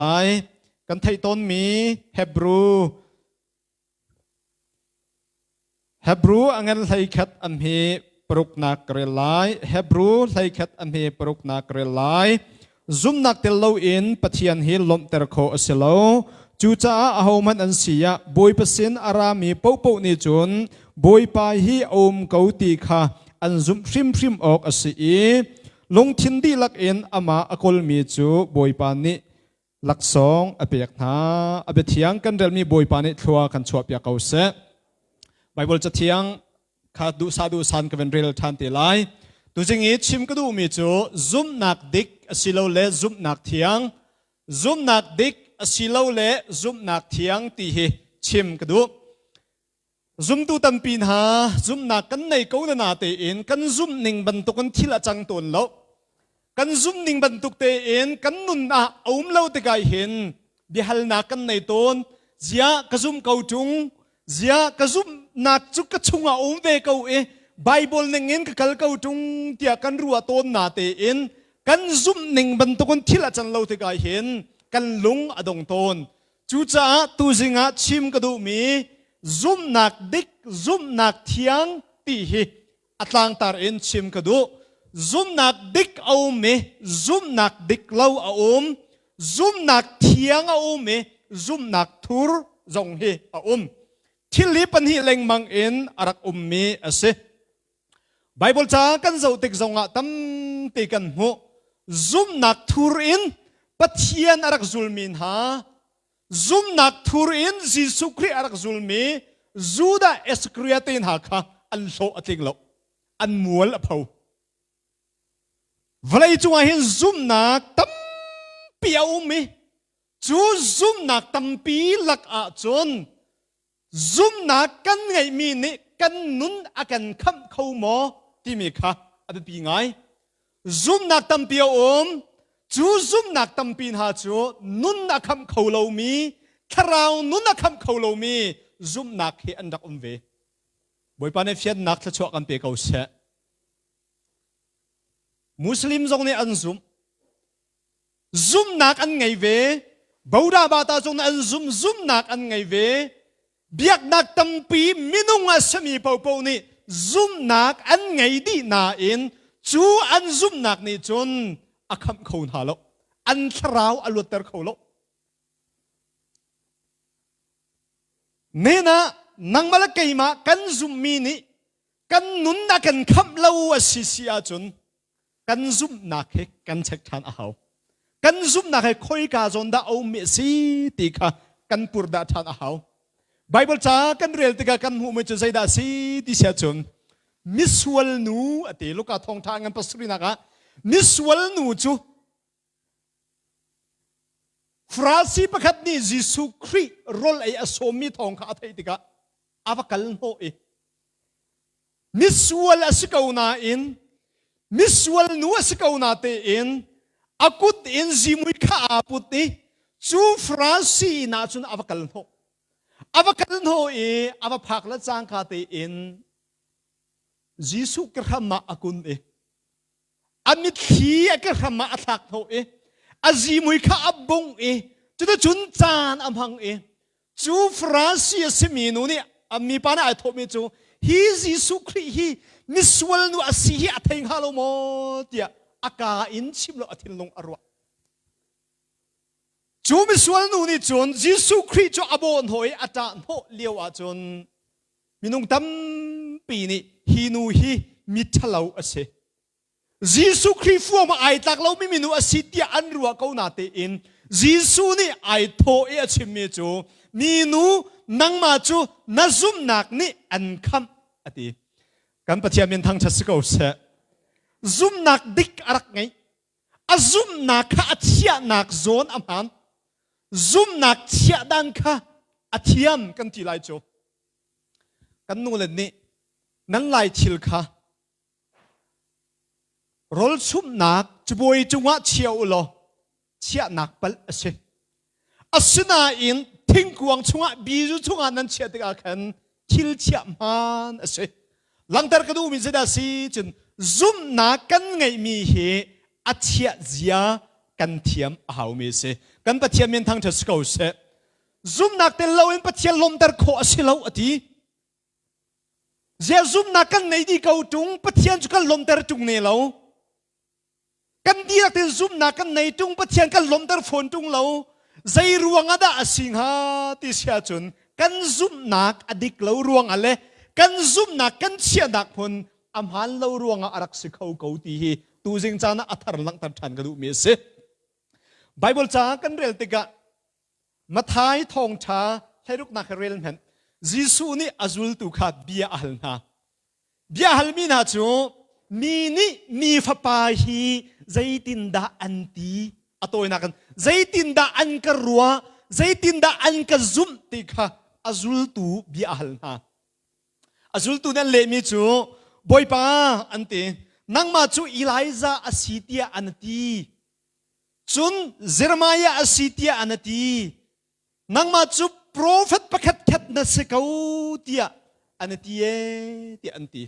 ไอกันไทยต้นมีเฮบรูอังเงินไทยขัดอันมีปรุกนักเรลัยเฮบรูไทยขัดอันมีปรุกนักเรลัยซุมนักเตลโลอินปะเทียนฮิลลมเตรโคอสิโลจูจ้าอาหอมันอันเสียบอยประสินอารามีปูปูนิจุนบอยไปฮีอมเกาตีค่ะอันซุมฟิมออกอสีลงทินดีลักเอ็นอามาอกลมีจูบอยปานิลักสองอเปียกนาอเบเทียงกันเดลมีบอยปานิทัวกันชวบยาเกาเสไบเบิลจะเทียงขาดูซาดูสันกันเรลทันติไลดูจริงอีชิมก็ดูมีจูซุมนักดิกสิโลเลซุมนักเทียงซุมนักดิกสิโลเลซุมนักเทียงตีฮีชิมก็ดูซุมตูตันปีนหาซุมนักกันในกูนาเตอินกันซุมหนึ่งบรรทุกันที่ละจังตุนแล้วกันซุมหนึ่งบรรทุกเตอินกันนุนอุ้มเล่าตะไกเห็นบิฮัลนักกันในต้นเสียกระซุมเกาจุงเสียกระซุมนักจุกกระชุงอุ้มเวเกาไบเบิลหนึ่งเงินกับเกาจุงเตียกันรัวต้นนาเตอินกันซุมหนึ่งบรรทุกันที่ละจังเล่าตะไกเห็นกันลุงอดงต้นจูจ้าตูจิงะชิมกระดูมีซุมนักดิกซุมนักเทียงตีฮีอัตลังตาร์อินชิมกระดูซุมนักดิกเอาเมซุมนักดิกเล่าเอาซุมนักเทียงเอาเมซุมนักทูร์จงฮีเอาที่ลิปันฮีเล็งมังอินอารักมีอเซไบเบิลจ้ากันจะติกจงะตั้มตีกันหูซุมนักทูร์อินปัทเทียนอารักซุลมินฮาซุมนักทูร์อินจิสุครีอารักซุลมีจูดาเอสครียตินฮาค่ะอันโลอติงโลอันมัวลเผาเวลาจงเห็นซุมนักตั้มปีเอามีจูซุมนักตั้มปีลักอาจนซุมนักกันไงมีนี่กันนุนอากันคำเขาหมอที่มีค่ะอันเป็นไงซุมนักตั้มปีเอาจูซุมนักตั้มปีนหาจูนุนอาคำเขาเหลามีคราวนุนอาคำเขาเหลามีซุมนักเฮอันดักเวบ่อยปานในเฟียนนักจะชวกันเปเขาเสมุสลิมจงในอันซุมนักอันไงเวบาวดาบาตาจงในอันซุมนักอันไงเวเบียกนักตั้มปีมินุงอาสมีเป่าเป่านี่ซุมนักอันไงดีนาอินจูอันซุมนักนี่จนอาคำเขาหาโลอันคราวอลวดเตอร์เขาโลเนนะนังมาละไกมากันซุมมีนี่กันนุนนักกันคำเล่าสิเสียจนกันซุมนักให้กันเช็คทานอาหารกันซุมนักให้คอยกาจนได้เอาเมสีติค่ะกันปูดาทานอาหารไบเบิลจ้ากันเรียลติกากันหูไม่จะใส่ได้สิที่เสียจนมิสวลนูอติลูกาทองทางกันปัสสุรินักมิสวลนูจูฟราสีประคัดนี้ยิสุครีโรลไออสมีทองข้าไทยติกาอาวักลโนเอมิสวลอสิกาวนาอินมิสวลนูอสิกาวนาเตอินอากุดอินจิมุยข้าอาปุตนี่จูฟราสีนาจุนอาวักลโนอาวักลโนเออาวัพักละจางข้าเตอินยิสุกระมาอากุนเออามิทีกระมาอัตักโนเออาจีมุยข้าอับบงเอจุดจุนจานอัมพังเอจูฟราสีสมีนูนี่อามีปานะไอทอมิจูฮีจีสุครีฮีมิสวลนูอาซีฮีอัตยิงฮาโลโมเตียอากาอินชิมโลอัติลงอรวะจูมิสวลนูนี่จนจีสุครีจูอบอนหอยอาจารย์โหเลียวอาจนมินุงตั้มปีนี่ฮีนูฮีมิทลาวอาเซยิสุคริฟัวมาไอตักเราไม่มีนูอสิทธิอันรัวเขาหนาเตอินยิสุนี่ไอโทเอชิมจูมีนูนังมาจูนัซุมนักนี่อันคำอดีกันปฏิญาณทางชัดสกาวเสซุมนักดิกอารักไงอาซุมนักข้าเชียนักโซนอัมหันซุมนักเชียดันข้าอาเทียมกันที่ไรจูกันนู่นเลยนี่นั่งไล่ชิลข้ารถซุมนักจะบอยจังหวะเชียวโลเชียนักเปลเสอาศนาอินทิ้งกวางจังหวะบีจุจังหวะนั้นเชียติกาขันคิลเชียมันเสหลังจากกระดูมิจะได้สิจนซุมนักกันไงมีเหตุอาเชียเสีย กันเทียมหาวมีเสกันปะเทียมเมียนทางเธอสกาวเสซุมนักเตลาอินปะเทียนลมตะโคอสิลาวอดีเจ้าซุมนักกันในดีเกาจุงปะเทียนจุกันลมตะจุงเนลาวกันดีนักเตซุมนักกันในจุงปะเทียนกันลมตะฝนจุงลาวใจรวงอดาสิงหาติเสียจุนกันซุมนักอดีกลาวรวงอะไรกันซุมนักกันเชียนักพนอำหันลาวรวงอารักสิเขาเกาตีฮีตูจิงจานะอัธรลังตัดทันกระดูมีเสไบเบิลจ้ากันเรียลติกะมาท้ายทองช้าให้ลูกนักเรียนเห็นยิสูนี่อาจุลตุขาดเบียอัลนาเบียอัลมีนาจูมีนี่มีฟ้าปาฮีใจตินดาอันตีอตัวนักกันใจตินดาอันกรัวใจตินดาอันกซุมติกะอาจุลตุเบียอัลนาอาจุลตุนั่นเลมีจูบอยป้าอันตีนังมาจูอีไลซาอาซิเตียอันตีจุนเซรมายาอาซิเตียอันตีนังมาจูโปรเฟตประคัดคัดนัสเกาเตียอันตีเตียอันตี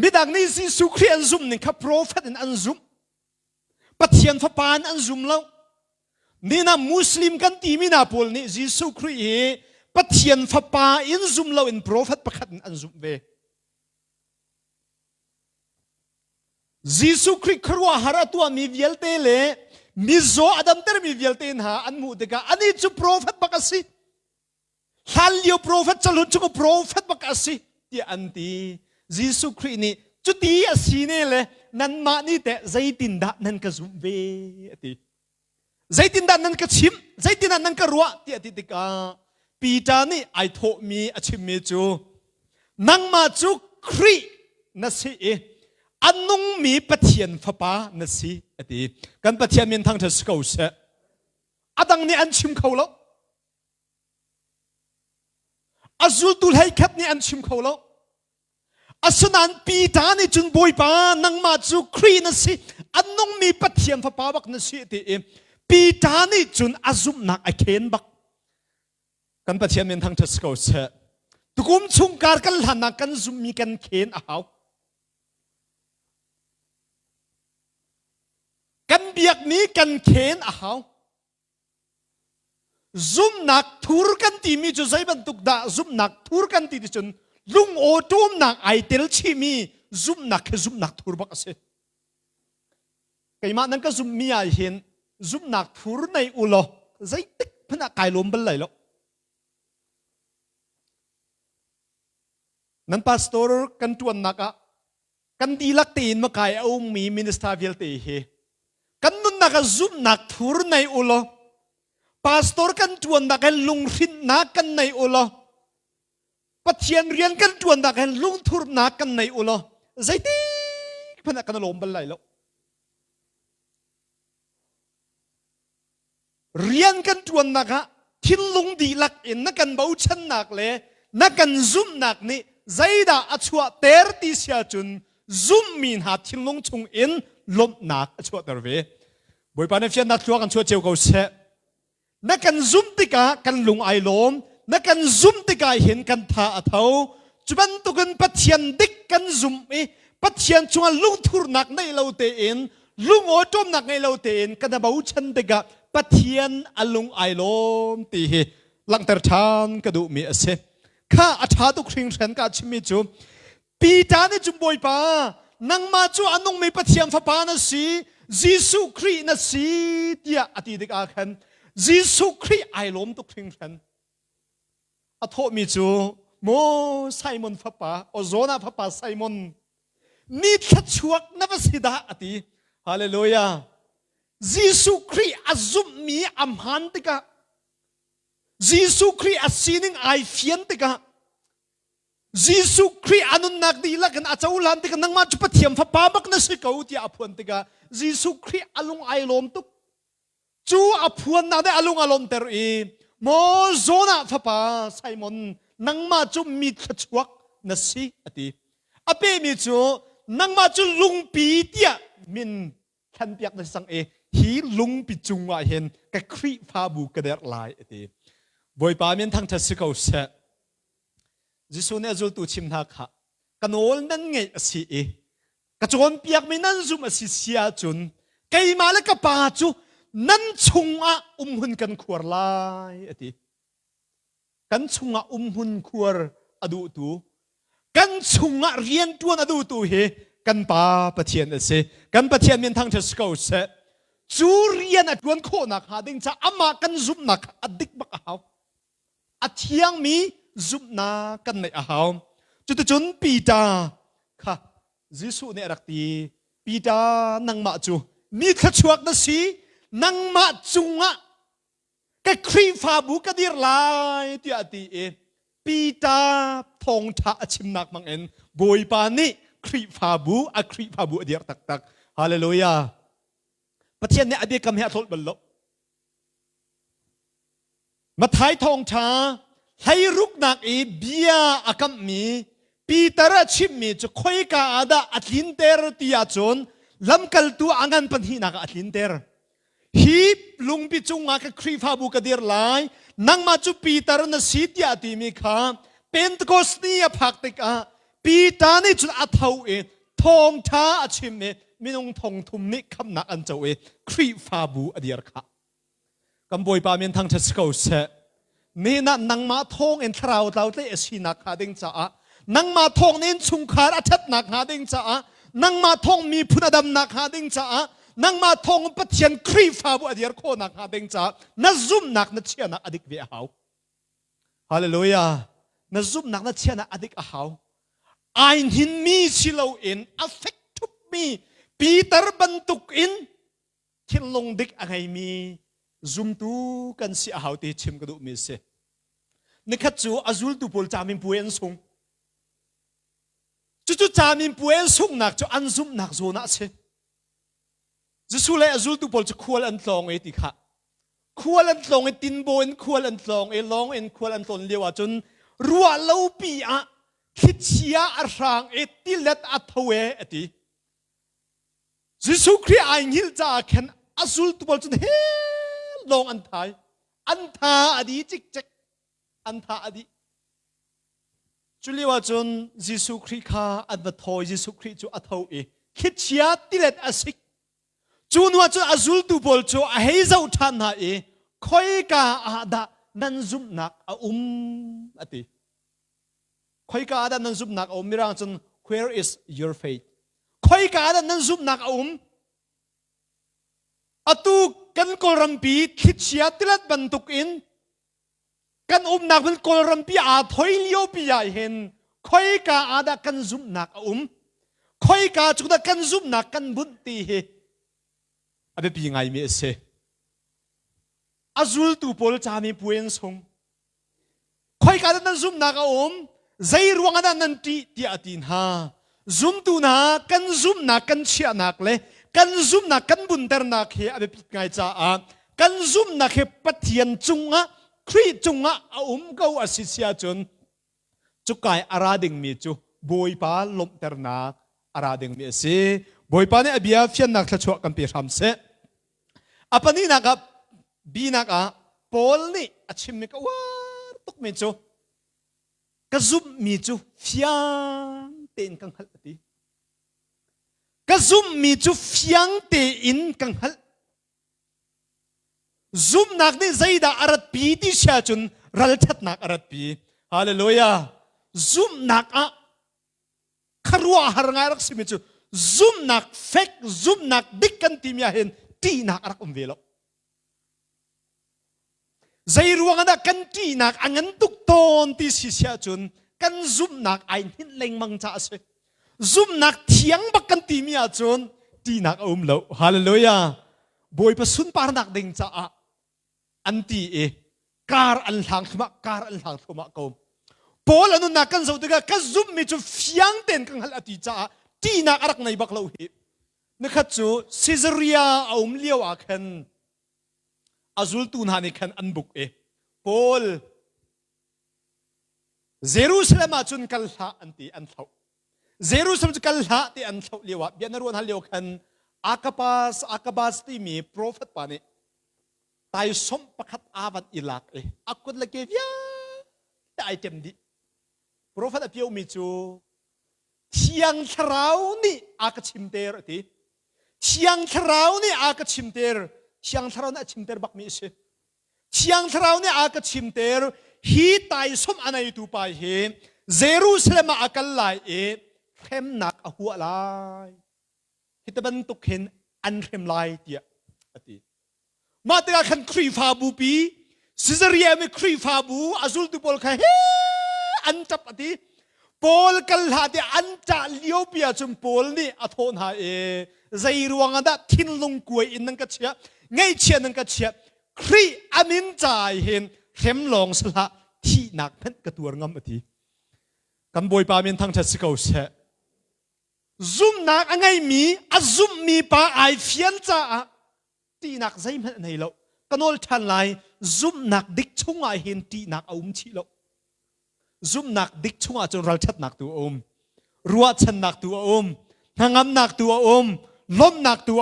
มิดังนี้สิสุครีอันซุมนี่ครับโปรเฟตอันซุมปัจเจียนฟ้าปานอันซุมแล้วนี่นะมุสลิมกันตีมินาพอลนี่สิสุครีปัจเจียนฟ้าปาอินซุมแล้วอินโปรเฟตประคัดอันซุมเวยิสุคริสครัวหาราตัวมีเวลเตเลมิโซอดัมเตอร์มีเวลเตนหาอันมูเดกาอันนี้จูโปรเฟตบักสิฮัลโยโปรเฟตจะลุนจูโปรเฟตบักสิที่อันตียิสุคริสนี่จุดที่อสิเนเลนันมานี่แต่ใจตินดานันก็ซุมเวตีใจตินดานันก็ชิมใจตินดานันก็รัวที่อติติกาปีจานี่ไอโทมีอชิมเมจูนังมาจูครินัสเออันนุ่งมีปะเทียนฟ้าป้านั่นสิอดีกันปะเทียนมีทางเธอสกาวเสอดังนี้อันชิมเขาแล้วอาจุลตุลให้คัดนี่อันชิมเขาแล้วอาสนันปีตานี่จุนบอยป้านังมาจูครีนั่นสิอันนุ่งมีปะเทียนฟ้าป้าบักนั่นสิอดีปีตานี่จุนอาซุมนักไอเคนบักกันปะเทียนมีทางเธอสกาวเสตุกุมชุงการกันหลานักกันซุมมีกันเคนอ้าวกันเบียกนี้กันเข็นอ้าวซุมนักทูรกันตีมีจุดใจบรรทุกดาซุมนักทูรกันตีจนลุงโอตูมนักไอเตลชีมีซุมนักทูรบักเสกไก่มานั้นก็ซุมมีไอเห็นซุมนักทูรในอุโลใจติ๊กพนักไก่ลมเป็นไรแล้วนั้นพาสตอร์กันจวนนักกันดีลักตีนมาไก่เอามีมินิสตาเวลตีเฮกันนุนนักซุมนักทูรในอุโลพาสตอร์กันจวนนักลุงรินนักกันในอุโลปัจเจียนเรียนกันจวนนักลุงทูรนักกันในอุโลใจตีพนักกันลมเป็นไรแล้วเรียนกันจวนนักทิ้งลุงดีลักอินนักกันเบาชันนักเลยนักกันซุมนักนี่ใจด่าอัจฉริเตอร์ติเสียจุนซุมมีนหาทิ้งลุงชงอินลมนักชัวตร์เวบอยปานเฟียนนักชัวกันชัวเจ้าเขาเสนักกันซุ่มติกากันลุงไอลมนักกันซุ่มติกาเห็นกันท่าอัฐาจุบันตุกันปัจเจียนดิกกันซุ่มปัจเจียนชวนลุงทุรนักในเราเตนลุงโอจมนักในเราเตนกันบ่าวชันติกาปัจเจียนอลุงไอลมตีหลังแต่ชานกระดูมีเสข้าอัฐาตุคริงฉันกาชิมิจูปีจานี่จุบอยปานังมาจูอันนุ่งมีปัจเจียนฟ้าปานะสิยิสุครีนะสิเดียอติดิกาขันยิสุครีไอลมตุคริงฉันอโทมีจูโมไซมอนฟ้าปาโอโซนาฟ้าปาไซมอนมีทัดชวกนับสิดาอติฮาเลลูยายิสุครีอาซุมมีอัมฮันติกายิสุครีอาซีนิงไอเฟียนติกายิสุครีอานุนักดีละกันอาจจะอุลันติกันนังมาจุปเทียมฟ้าป้าบักนั่นสิเขาที่อาพวนติกายิสุครีอาลุงไอลมตุกจูอาพวนนาได้อาลุงอาลมเตอรีโมโซนาฟ้าป้าไซมอนนังมาจุมีขจวกนั่นสิอติอาเปมีจูนังมาจุลุงปีเตียมินขันเปียกในสังฮีลุงปิจุงว่าเห็นกะครีฟ้าบุกระเดรลายอติบอยป้ามีทั้งทัศเขาเสจิสุเนี่ยจุลตุชิมนักฮะกันโอลนั่นไงสิกระโจนเปียกไม่นั่นซุมสิเสียจุน ไกมาแล้วก็ป่าจูนั้นชุงอะหุ่นกันขวรลายอติกันชุงอะหุ่นขวรอดูตูกันชุงอะเรียนตัวอดูตูเฮกันป่าปะเทียนเสกันปะเทียนเมียนทางเทสโกเสจูเรียนอดวนโคนักหาดิงจะอามากันซุมนักอดิกบักเอาอเทียงมีซุมนากันในเอาจุดจุนปีตาค่ะยิสุเนรักตีปีตานังมาจูมีขชวกนั่นสินังมาจุงะก็ครีฟาบุกดีร์ไลที่อดีเอปีตาทองทาชิมนักมังเอ็นบอยปานี่ครีฟาบุครีฟาบุอดีร์ตักฮาเลลูยาประเทศนี้อดีตกำเนิดทศบรรลุมาท้ายทองช้าให้รุกนักอีเบียอากัมมีปีตาระชิมมีจะค่อยกาอาดาอัดลินเตอร์ที่อาจนลำกัลตัวอังันปัญหานักอัดลินเตอร์ฮีบลุงปิจุงอาคครีฟาบุกเดียร์ไลนังมาจูปีตาระนสีที่อาติมีข้าเป็นตโกสเนียพักติกาปีตานี่จุดอัฐเอาเอทองช้าอาชิมเอมินงทองทุมนิคำนักอันเจ้าเอครีฟาบูอเดียร์ข้ากำบอยปามีนทางเทสโกเซนี่นะนังมาทองเอ็นทราวเราได้เอชินักหาดิงจ้านังมาทองเน้นชุงขาดอัจนักหาดิงจ้านังมาทองมีพุทธดำนักหาดิงจ้านังมาทองปะเทียนครีฟาบูอเดียร์โคนักหาดิงจ้านั่ซุมนักนั่เชียนักอดิกเวียเขาฮาเลลูยานั่ซุมนักนั่เชียนักอดิกเขาไอหินมีชิลอินอัฟเฟกทุบมีปีตร์บรรทุกอินที่ลงดิกอะไรมีซุมตูกันสิอาหาวตีชิมกระดูมีเสนึกขัดจูอาจุลตูปลจามินป่วยอันสงจู่จามินป่วยอันสงนักจูอันซุมนักโซนักเสจะสู้เลยอาจุลตูปลจะควรอันตองเอติค่ะควรอันตองเอตินโบนควรอันตองเอลองเอ็นควรอันตองเลียวจนรัวเล่าปีอะคิดเชียอาร่างเอติเล็ดอัทเวอติจะสู้ครีไอหิลจ่าเข็นอาจุลตูปลจนเฮลองอันทาอดีจิกจิกอันทาอดีจุลีว่าจนยิสุคริข้าอันบัทอยยิสุคริจูอัทเอาเอคิดเชียติเลตอสิกจูนว่าจนอาจุลตูบอลจูอาเฮซาอุทานหาเอคอยกาอาดานันซุมนักอาอติคอยกาอาดานันซุมนักมิรังจน where is your faith คอยกาอาดานันซุมนักอตูกันกอลรัมปีคิดเชียติเลตบรรทุกอินกันนักเป็นกอลรัมปีอาถอยเลี้ยวปีใหญ่เห็นคอยกาอาดากันซุมนักคอยกาจุดกันซุมนักกันบุญตีเฮอเบปีไงมีเสอาจุลตูปอลจามีป่วยสงคอยกาดันซุมนักใจรวงดันนันตีอาตินฮาซุมตูนากันซุมนักกันเชียนักเลยกันซุมนักกันบุญเตอร์นักเฮอเบปีไงจ้ากันซุมนักเฮปัทยันจุงะครีจุงะก็อาศิเสียจนจุกายอาราดิงมีจูบอยปาลมเตอร์นักอาราดิงมีเสบอยปาเนี่ยเบียเฟียนนักทชวกันเปียทำเสอปนี้นักบีนักปอลนี่อาชิมมิกว่าตุกมีจูกซุมมีจูเฟียงเต็นกังฮัลตีกซุมมีจูเฟียงเตอินกังฮัลซุมนักนี่ใจดาอารัดปีที่เชื่อจนรัลชัดนักอารัดปีฮาเลลูยาซุมนักคารัวหารงายรักสิมิจูซุมนักเฟกซุมนักดิกันทีมยาเห็นตีนักรักเวลใจรวงนักกันตีนักอันนั้นตุกตอนที่สิเสียจนกันซุมนักไอ้หินเล็งมังจ้าเสซุมนักเถียงบักกันทีมยาจนตีนักโลฮาเลลูยาบอยประสุนปาร์นักเด้งจ้าอันตีการอันหลังทุมะกมพอลนุนักกันสุดก็กันซุมมีจูเฟียงเต็นกันฮัลอติจ้าตีนักรักในบักเลวหินึกจูซิซาริอาเลี้ยวอาคันอาจุลตูนานิคันอันบุกพอลเยรูซาเล็มจุนกัลฮะอันตีอันเท่าเยรูซาเล็มจุนกัลฮะตีอันเท่าเลี้ยวเบียนรวนฮัลเลี้ยวคันอากาบาสที่มีโปรเฟตปานิตายสมประคัตอาวันอิลักอากุดละเกียแต่ไอเต็มดีโปรเฟตอภิโอมิจูเทียงเท้านี่อากชิมเตอร์ที Thiang tharau ni aka chimter Thiang tharau na chimter bak mi se Thiang tharau ni aka chimter hi tai som anai tu pai he Jerusalem akal lai e rem nak a hu lai hitaban tuk hen an rem lai tia ati mata khan khri fa bu pi Caesarea me khri fa bu azul tu pol kha he an chap ati Paul kal ha de an cha Ethiopia chum Paul ni athon ha e zai ruang da thin lung kuai in nang ka chia ngai chia nang ka chia khri amin chai hen rem long sala thi nak phen ka tur ngam ati kan boi pa min thang cha sikau se Zumhnak angai mi azum mi pa ai fian cha ti nak zai man nei lo kanol than lai Zumhnak dik chunga hin ti nak aum chi lo Zumhnak dik chunga chon ral chat nak tu ruwa chan nak tu hangam nak tu lom nak tu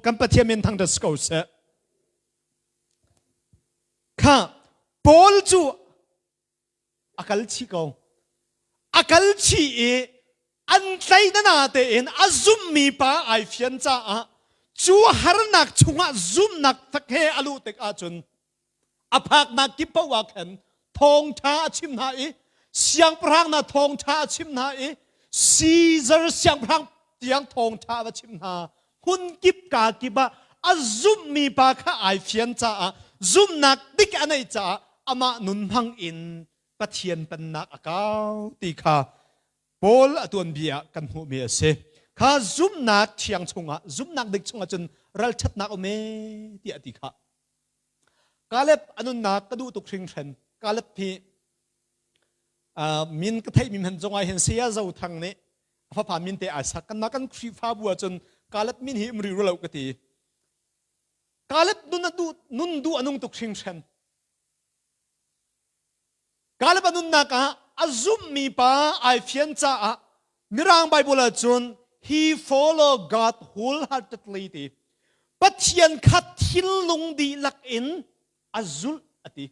kan pathiam min thang da sikau se kha Paul chu akal chi ko akal chi e an tlai na na te en azum mi pa ai fian cha chu har nak chunga Zumhnak thakhe alu tek a chun aphak nak ki pawa khan thong tha chim na e siang prang na thong tha chim na e Caesar siang prang tiang thong tha wa chim na hun kip ka ki ba azum mi pa kha ai fian cha Zumhnak dik anai cha ama nun hang in pathian pan nak akaw ti kha Paul atuan bia kan hu me se kha Zumhnak thiang chunga Zumhnak dik chunga chun ral chat nak me ti ati kha Kalep anun nak kadu tuk thring thlen Kalep phi min ka thai min han zonga hen sia zo thang ne fa pa min te asa kan na kan khri fa bu chun Kalep min hi mri ro lo ka ti Kalep nun du anung tuk thring thlen Kalep anun nak azum mi pa ai fian cha mirang Bible chun he follow God wholeheartedly ti pathian khat thil lung di lak in azul ati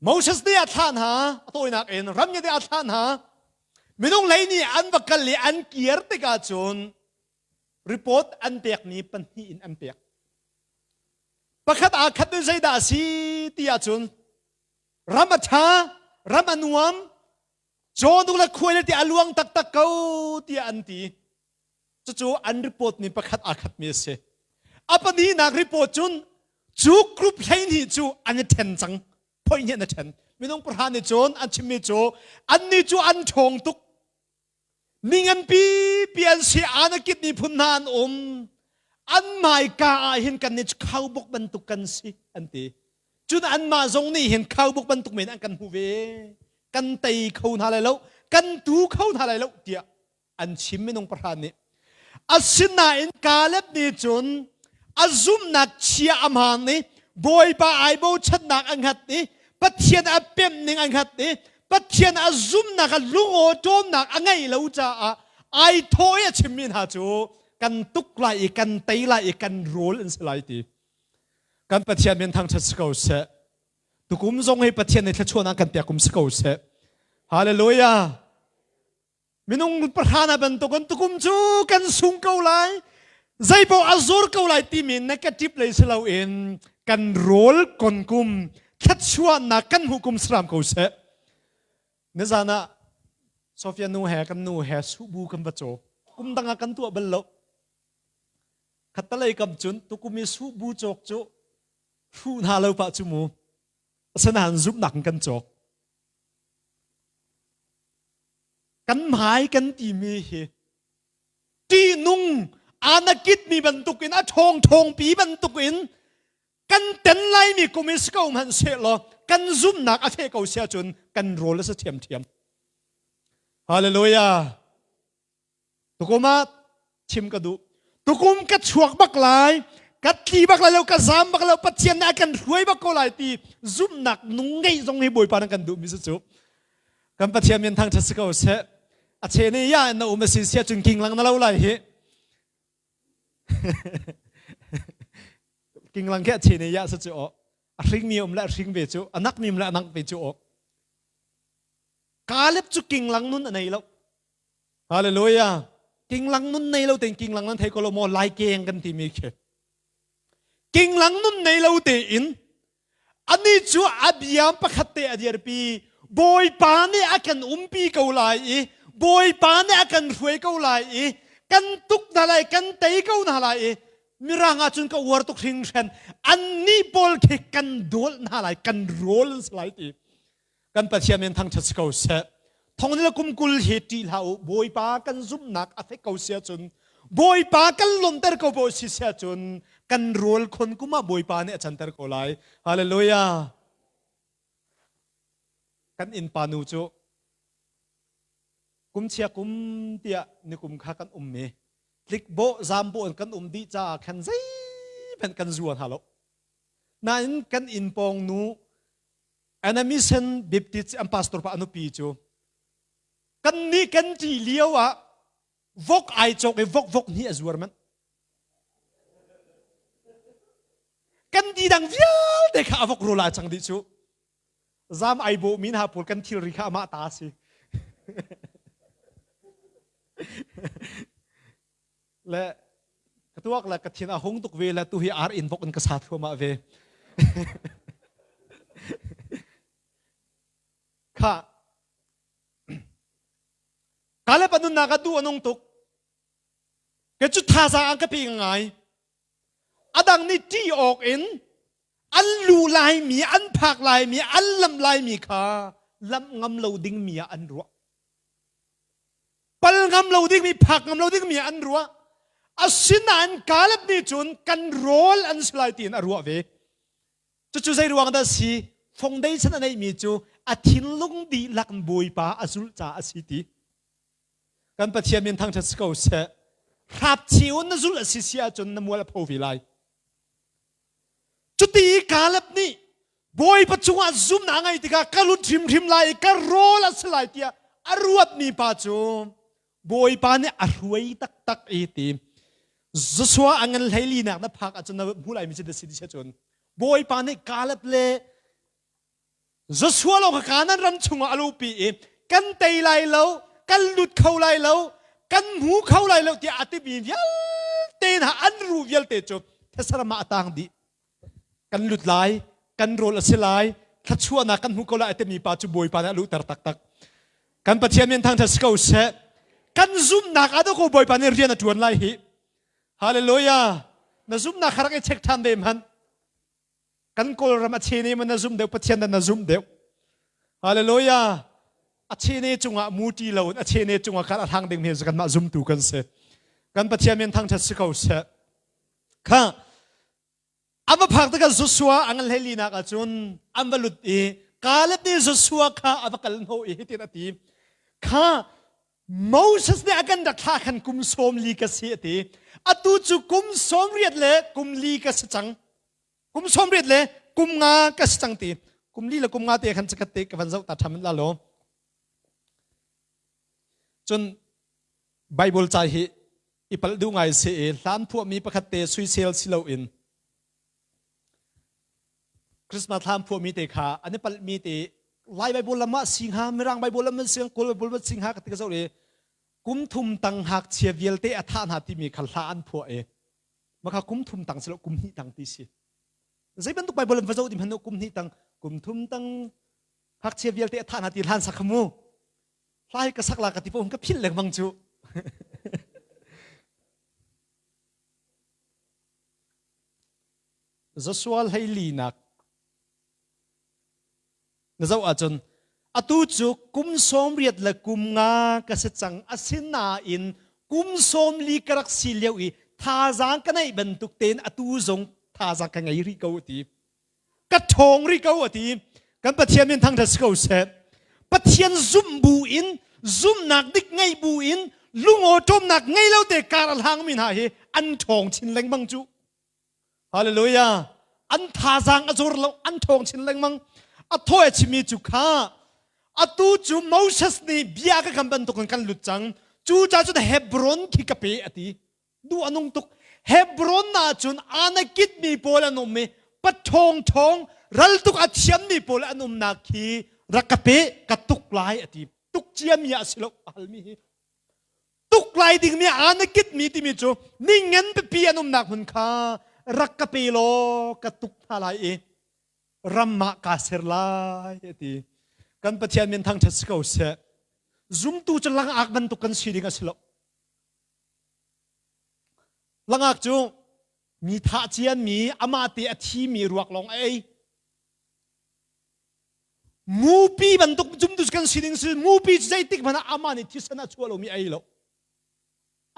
Moses de athan ha atoi nak en ramnya de athan ha minung lai ni an bakal li an kier te ka chun report an pek ni pan hi in an pek pakhat a khat de zai da si ti a chun ramatha ramanuam jodung la khuai ti aluang tak tak kau ti anti chu an report ni pakhat a khat me se apani nak report chun chu group hlai ni chu an then chang phoi ne na then minong prahan ni chon an chimi chu an ni chu an thong tuk ningan pian si anakit ni phunhan an mai ka hin kan ni khau bok ban tuk kan si anti chun an ma zong ni hin khau bok ban tuk men an kan hu ve kan tei khau na lai lo kan tu khau na lai lo tia an chim minong prahan ni asina in Kalep ni chun Zumhnak chia amhan ni boy pa ai bo chat nak anghat ni pathian a pem ning anghat ni pathian Zumhnak a lungo tom nak angai lo cha ai thoya chimin ha chu kan tuk lai kan tei lai kan rol in slai ti kan pathian men thang chat skau se tukum zong hei pathian ni thachona kan pya kum skau se hallelujah minung prahana ban to kan tukum chu kan sung kau lai zai bo azur kau lai ti min negative lai selo in kan rol kon kum thachua na kan hukum sram kau se ne zana Sofia nu he kan nu he su bu kan ba cho kum danga kan tu bal lo khatalai kam chun tukumi su bu chok chu thu na lo pa chu mu sanan Zumhnak kan chok kan mai kan ti mi he ti nung anakit mi bantukin at thong pi bantukin kan ten lai mi kumis kau man se lo kan Zumhnak a the kau sia chun kan rol sa thiam hallelujah tukuma chim ka du tukum ka chuak bak lai ka ti bak lai lo ka zam bak lo pathian na kan ruai bak ko lai ti Zumhnak nung ngai zong hi boi pa kan du mi chu kan pathian min thang thas kau se a che ne ya na um si sia chun king lang na lo lai hi King lang kaya chine ya sa chuo ring mi la ring ve chu anak mi la anak ve chu Kalep chu king lang nun anai lo hallelujah กิ่งหลังนุ่นในเราแต่กิ่งหลังนั้นไทยก็เราโมลายเกงกันที่มีเขตกิ่งหลังนุ่นในเราแต่อินอันนี้จู่อับยามประคัตเตอเดียร์ปีบอยปานี่อากันปีเกาไลบอยปานี่อากันรวยเกาไลกันตุกนาไลกันเตยเกานาไลมีร่างอาจุนก็วอร์ตุกทิ้งเช่นอันนี้บอลเขกันโดลนาไลกันโรลสไลตีกันปัจจัยมันทั้งชัดเกาเสทองนี่เรากุมกุลเหตุเหล่าบอยปากันซุ่มหนักอาเฟกเกาเสียจนบอยปากันลมเตอร์เกาโบสิเสียจนกันโรลคนกุมาบอยปาเนี่ยอาจารย์เตอร์เกาไลฮาเลลูยากันอินปานูจูกุมเชียกุมเตียนี่กุมข้ากันเมลิกโบจามโบกันดีจ้าขันใจเป็นกันจวนฮัลโหลนั่นกันอินปองนูอันนั้นมิเซนบิบติสอัมพาสตอร์ปานุปีจูกันนี่กันจีเลี้ยวอะวกไอจกไอวกนี่อจวร์มันกันดีดังเวียลเด็กข้าวกรูลาจังดิจูจามไอโบมินหาพูดกันทิริข้ามาตาสิและตัวกละกฐินอาหงตุกเวลตุฮีอาร์อินวกอันกษัตริย์หัวมาเวข้ากาเลปนุนนากดูอนงตุกเกิดจุดท่าสางก็เป็นยังไงอดังนี่ที่ออกอินอันลูลายมีอันผักลายมีอันลำลายมีข้าลำงำเราดิ้งมีอันรัวปัลงำเราดิ้งมีผักงำเราดิ้งมีอันรัวอาศินันกาเลปนี่จุนกันโรลอันสไลตีนอันรัวเวจู่ใจรวงได้สิฟงได้ฉันอะไรมีจู่อาทินลุงดีลักบวยป้าอาสุลจ่าอาศิติกันปะเทียนทางชัดสกาวเสรับชิวนสุลสิเสียจนนมัวละพอวิไลจุดที่กาลบนี่บอยปัจจุบันซุ่มนางไงที่กาลุทิมไลกาโรละสไลเตียอรวดนี่ปัจจุบอยปานี่อรวยตักอีทีจะสวาอังเงินไหลีนักนับพักอาจจะนับผู้ไหลมิจะได้สิทธิเสียจนบอยปานี่กาลบเล่จะสวาลงการนั้นรำชงอลูปีกันเตยไลเล่ากันหลุดเข้าไลเล่ากันหูเข้าไลเล่าที่อาทิตย์มีเยลเตนหาอันรู้เยลเตจบเทศรามาต่างดีกันหลุดไลกันโรลเสไลถ้าชั่วนักกันหูเข้าไลอาทิตย์มีปัจจุบันปานะลุตักกันปัจจัยมันทางเทศกาลเสกันซุ่มนักอาตุกบอยปานี่เรียนจวนไลฮีฮาเลลูยาน่าซุ่มนักขรักเช็คทันเดมันกันโกลรำอาชีนี่มันน่าซุ่มเดียวปัจจัยนั้นน่าซุ่มเดียวฮาเลลูยาอาชีนี่จงอ่ะมูตีเราอาชีนี่จงอ่ะการทางเด็กเมียสกันมาซุ่มตูกันเสกันปัจจัยมันทางเทศกาลเสข้าอามาพักตะกันสุสวาอังเลลีนักอาจุนอัมบลุตีกาลนี่สุสวาข้าอามากัลโนอีฮิตินาทีข้ามูสเนี่ยอากันดักท่าขันกุมสมลีกเสียตีอตูจุกุมสมเรียดเล่กุมลีกสจังกุมสมเรียดเล่กุมงากสจังตีกุมลีละกุมงาตีขันสกัดตีกับวันเจ้าตัดทำมันละโลจนไบเบิลใจฮิอีปัลดูไงเสียล้านพวกมีประคัตเตสุยเซลสิโลอินคริสต์มาสล้านพวกมีเตขาอันนี้ปัลมีเตไล่ไบเบิลละมาสิงหาไม่ร่างไบเบิลละมันเสียงกุลไบเบิลละสิงหากติกาเจ้าเลยกุมทุมตังหักเชียเวลเตอธานหาที่มีขันล้านพวกมาข้ากุมทุมตังสิโลกุมนี่ตังตีสิใช่บรรทุกไบเบิลละพระเจ้าที่มันกุมนี่ตังกุมทุมตังหักเชียเวลเตอธานหาที่ล้านสักขมูไล่กระสักลากติพงก็พิลเลยบังจูจะสวลให้ลีนักนะเจ้าอาจารย์อตูจุกุมสมเรียดและกุมงากษัตริย์อาศินาอินกุมสมลีกรักสิเลียวอีท่าจางกันในบรรทุกเต็นอตูจงท่าจางกันไงริเกาตีกระทงริเกาตีกันปะเทียนเป็นทางเทศกาลเสพปะเทียนซุ่มบูอินซุ่มหนักดิกไงบูอินลุงโอจมหนักไงแล้วเด็กการหางมินหาเฮอันทองชินเล็งบังจูฮาเลลูยาอันท่าจางอจุรเราอันทองชินเล็งบังอัทโอยชิมีจุข้าอัตูจูโมเสสนี่เบียกกันบันตุกันลุจังจูจ้าจุดเฮบรอนขี้กะเปอตีดูอันนงตุกเฮบรอนน่าจุนอาณากิดมีโพลอันนมมีปัดทองรัลตุกอัดเชียมมีโพลอันนมนักขี้รักกะเปกะตุกลายอตีตุกเชียมยาสิโลอัลมี ตุกไลดิ่งมีอาณกิจมีที่มีจูนิ่งเงินไปเปียนุมหนักหุ่นคารักกะปีโลกะตุกทลายรัมมะกาเสรลายที่กันประเทศมีทางชัดเกาเสซุมตูจะลังอักมันตุกันสีดิ่งสิโลลังอักจูมีท่าเจียนมีอามาติอธิมีรวกลงมูปีบันตุกจุมตุกันสิดิ่งสิมูปีใจติกมันอามานิที่สนาชัวโลมีโล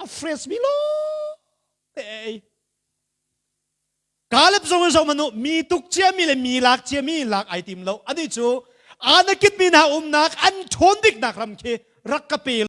อัฟเรสมีโลกาลบส่งมนุมีตุกเจียมีเลยมีหลักเจียมีหลักไอติมโลอันนี้จูอาณาคิดมีนานักอันชนดิกนักรำเครักกะปี